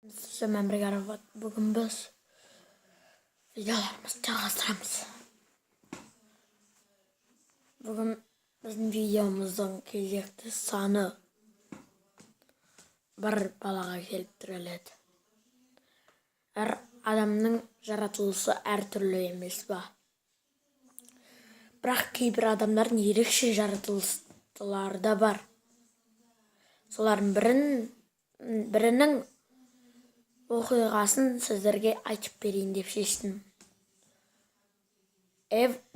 Мен бірге арабат. Бүгін біз видеоларымызды жалғастырамыз. Бүгін біздің видеомыздың кезекті саны бір балаға келіп тіреледі. Әр адамның жаратылысы әртүрлі емес ба? Бірақ кейбір адамдардың ерекше жаратылыстылары да бар. Солардың бірінің оқиғасын сіздерге айтып берейін деп шештім.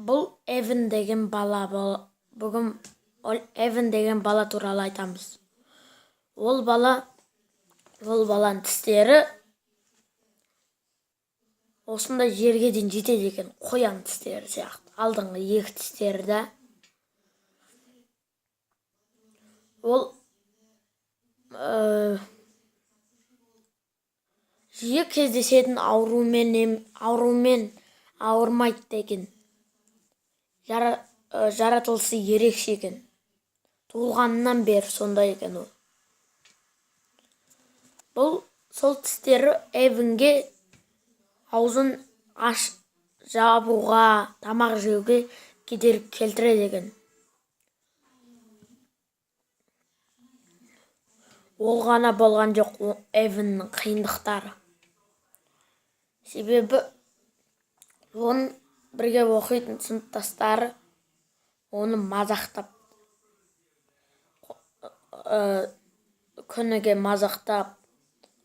Бұл Эвен деген бала. Бүгін Эвен деген бала туралы айтамыз. Ол баланың тістері осындай жерге дейін жетеді екен, қоян тістері сияқты. Алдыңғы екі тістері де. Ол жиі кездесетін аурумен ауырмайды деген. Жаратылысы ерекше екен. Туылғаннан бері сондай екен ол. Сол тістері Эвенге аузын жабуға, тамақ жеуге кедергі келтіреді екен. Ол ғана болған жоқ Эвеннің қиындықтары. Себебі оның бірге оқитын сыныптастары оны мазақтап, күніге мазақтап,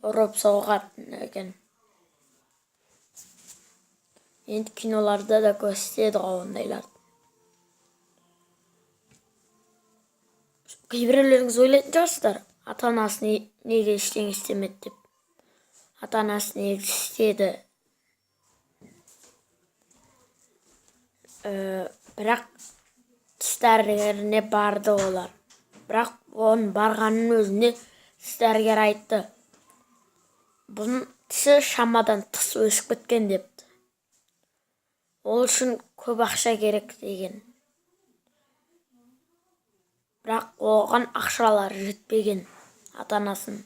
ұрып соғатын екен. Енді киноларда да көрсетеді ондайларды. Кейбіреулеріңіз ойлайтын шығарсыздар, ата-анасы неге ештеңе істемеді деп. Ата-анасы неге істеді. Бірақ тіс дәрігеріне барды олар. Бірақ оның барғанның өзінде тіс дәрігер айтты. Бұның тісі шамадан тыс өсіп кеткен депті. Ол үшін көп ақша керек деген. Бірақ оған ақшалар жетпеген ата-анасын.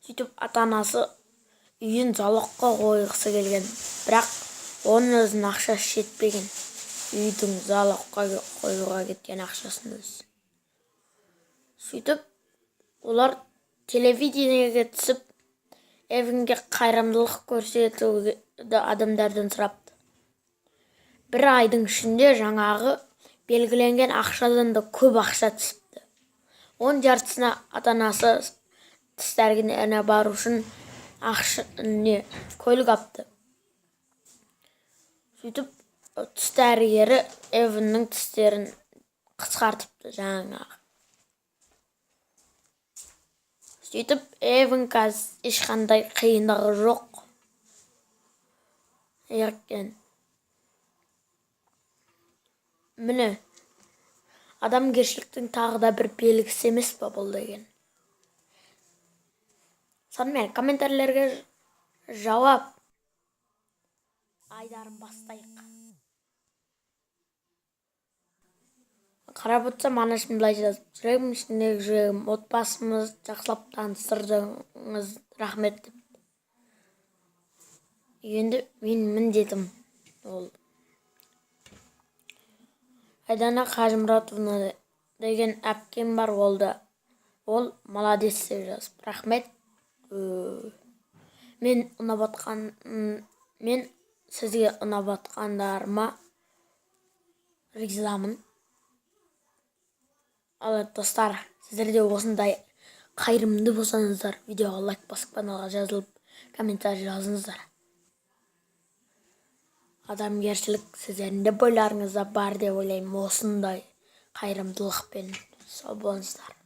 Сөйтіп ата-анасы үйін залогқа қойғысы келген. Бірақ оның өзінің ақшасы жетпеген. Үйдің залогқа қоюға кеткен ақшасын өзі. Сөйтіп олар телевидениеге түсіп, Эвенге қайырымдылық көрсетуді адамдардан сұрапты. Бір айдың ішінде жаңағы белгіленген ақшадан да көп ақша түсіпті. Оның жартысына ата-анасы тіс дәрігеріне бару үшін көлік апты. Сөйтіп тіс дәрігері Эвеннің тістерін қысқартыпты жаңағы. Сөйтіп Эвен қазір ешқандай қиындығы жоқ екен. Міне, адамгершіліктің тағы да бір белгісі емес па бұл деген. Сонымен комментарийлерге жауап айдарын бастайық. Қарап отырсам, анашым былай жазып, жүрегім ішіндегі жүрегім, отбасымыз жақсылап таныстырдыңыз, рахмет деп. Енді мен міндетім ол. Айдана Қажымұратовна деген әпкем бар, ол молодец деп жазып, рахмет. Мен сізге ұнап атқандарыма ризамын. Ал достар, сіздер де осындай қайырымды болсаңыздар, видеоға лайк басып, каналға жазылып, комментарий жазыңыздар. Адамгершілік сіздердің де бойларыңызда бар деп ойлаймын, осындай қайырымдылықпен. Сау болыңыздар.